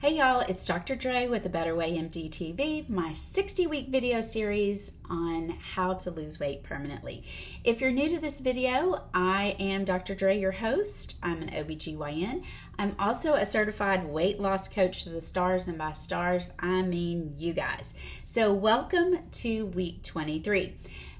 Hey y'all, it's Dr. Dre with A Better Way MD TV, my 60-week video series on how to lose weight permanently. If you're new to this video, I am Dr. Dre, your host. I'm an OBGYN. I'm also a certified weight loss coach to the stars, and by stars, I mean you guys. So welcome to week 23.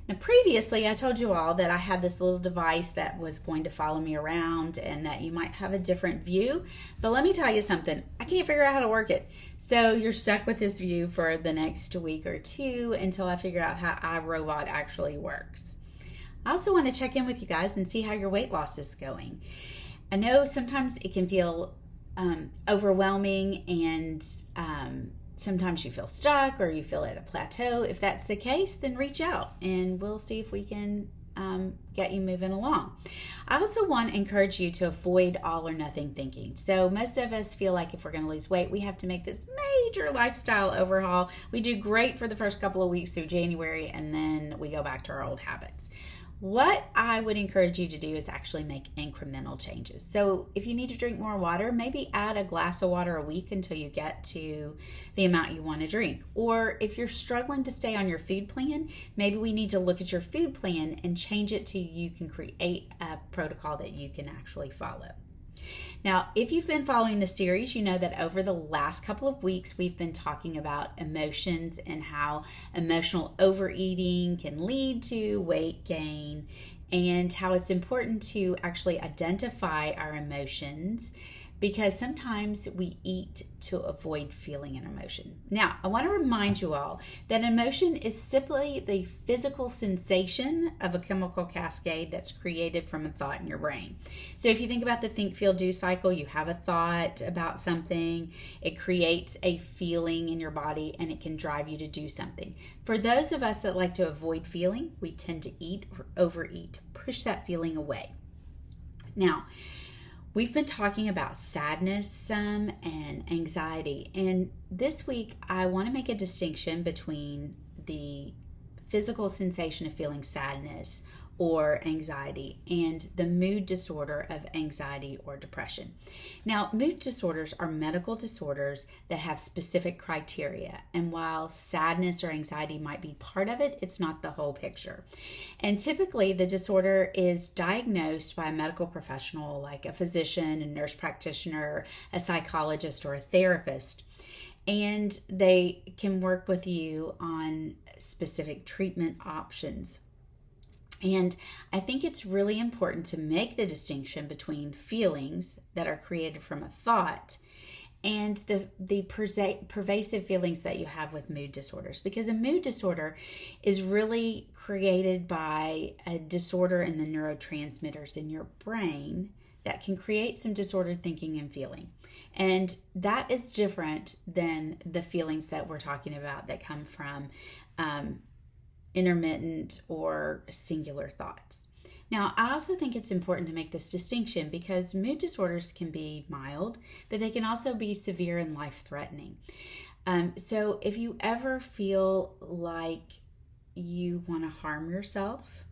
Now, previously, I told you all that I had this little device that was going to follow me around and that you might have a different view. But let me tell you something. I can't figure out how to work it. So you're stuck with this view for the next week or two until I figure out how iRobot actually works. I also want to check in with you guys and see how your weight loss is going. I know sometimes it can feel overwhelming and sometimes you feel stuck or you feel at a plateau. If that's the case, then reach out and we'll see if we can get you moving along. I also want to encourage you to avoid all or nothing thinking. So most of us feel like if we're going to lose weight, we have to make this major lifestyle overhaul. We do great for the first couple of weeks through January, and then we go back to our old habits. What I would encourage you to do is actually make incremental changes. So if you need to drink more water, maybe add a glass of water a week until you get to the amount you want to drink. Or if you're struggling to stay on your food plan, maybe we need to look at your food plan and change it to you can create a protocol that you can actually follow. Now, if you've been following the series, you know that over the last couple of weeks, we've been talking about emotions and how emotional overeating can lead to weight gain and how it's important to actually identify our emotions because sometimes we eat to avoid feeling an emotion. Now, I want to remind you all that emotion is simply the physical sensation of a chemical cascade that's created from a thought in your brain. So if you think about the think, feel, do cycle, you have a thought about something, it creates a feeling in your body, and it can drive you to do something. For those of us that like to avoid feeling, we tend to eat or overeat, push that feeling away. Now, we've been talking about sadness and anxiety, and this week I want to make a distinction between the physical sensation of feeling sadness or anxiety and the mood disorder of anxiety or depression. Now, mood disorders are medical disorders that have specific criteria, and while sadness or anxiety might be part of it, it's not the whole picture. And typically, the disorder is diagnosed by a medical professional like a physician, a nurse practitioner, a psychologist, or a therapist, and they can work with you on specific treatment options. And I think it's really important to make the distinction between feelings that are created from a thought and the pervasive feelings that you have with mood disorders. Because a mood disorder is really created by a disorder in the neurotransmitters in your brain that can create some disordered thinking and feeling. And that is different than the feelings that we're talking about that come from intermittent or singular thoughts. Now, I also think it's important to make this distinction because mood disorders can be mild, but they can also be severe and life-threatening. So if you ever feel like you want to harm yourself,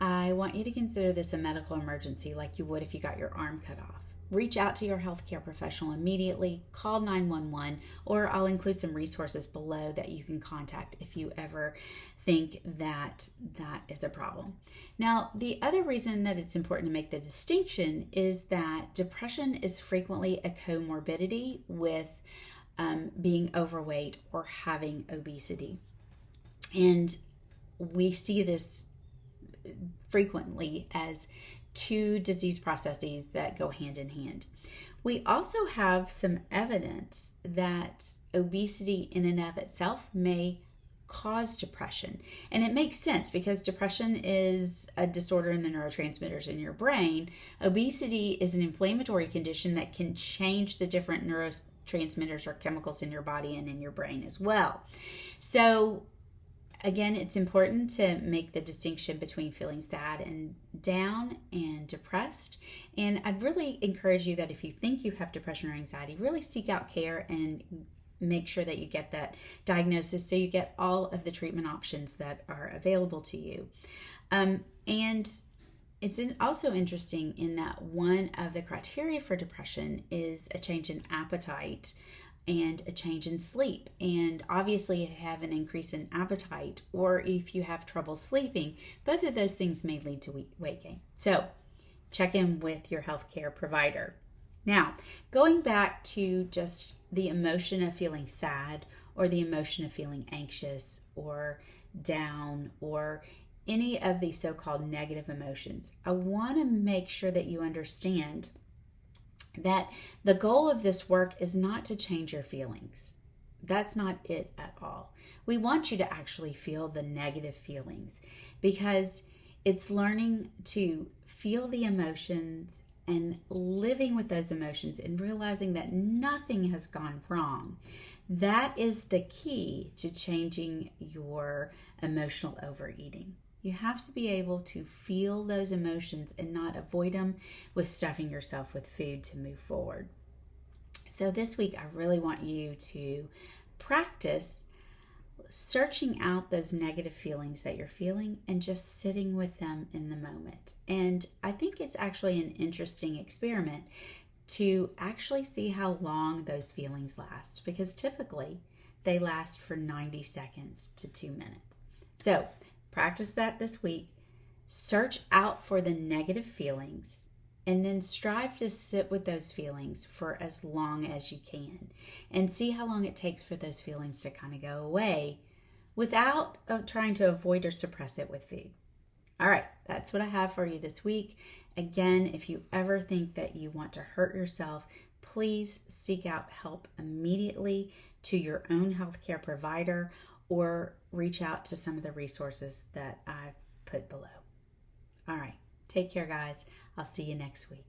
I want you to consider this a medical emergency like you would if you got your arm cut off. Reach out to your healthcare professional immediately, call 911, or I'll include some resources below that you can contact if you ever think that that is a problem. Now, the other reason that it's important to make the distinction is that depression is frequently a comorbidity with being overweight or having obesity. And we see this frequently as two disease processes that go hand in hand. We also have some evidence that obesity in and of itself may cause depression. And it makes sense because depression is a disorder in the neurotransmitters in your brain. Obesity is an inflammatory condition that can change the different neurotransmitters or chemicals in your body and in your brain as well. So again, it's important to make the distinction between feeling sad and down and depressed. And I'd really encourage you that if you think you have depression or anxiety, really seek out care and make sure that you get that diagnosis so you get all of the treatment options that are available to you. And it's also interesting in that one of the criteria for depression is a change in appetite and a change in sleep, and obviously you have an increase in appetite, or if you have trouble sleeping, both of those things may lead to weight gain. So check in with your healthcare provider. Now, going back to just the emotion of feeling sad, or the emotion of feeling anxious or down, or any of these so-called negative emotions, I want to make sure that you understand that the goal of this work is not to change your feelings. That's not it at all. We want you to actually feel the negative feelings, because it's learning to feel the emotions and living with those emotions and realizing that nothing has gone wrong. That is the key to changing your emotional overeating. You have to be able to feel those emotions and not avoid them with stuffing yourself with food to move forward. So this week, I really want you to practice searching out those negative feelings that you're feeling and just sitting with them in the moment. And I think it's actually an interesting experiment to actually see how long those feelings last, because typically they last for 90 seconds to 2 minutes. So practice that this week. Search out for the negative feelings and then strive to sit with those feelings for as long as you can, and see how long it takes for those feelings to kind of go away without trying to avoid or suppress it with food. All right, that's what I have for you this week. Again, if you ever think that you want to hurt yourself, please seek out help immediately to your own healthcare provider, or reach out to some of the resources that I've put below. All right, take care, guys. I'll see you next week.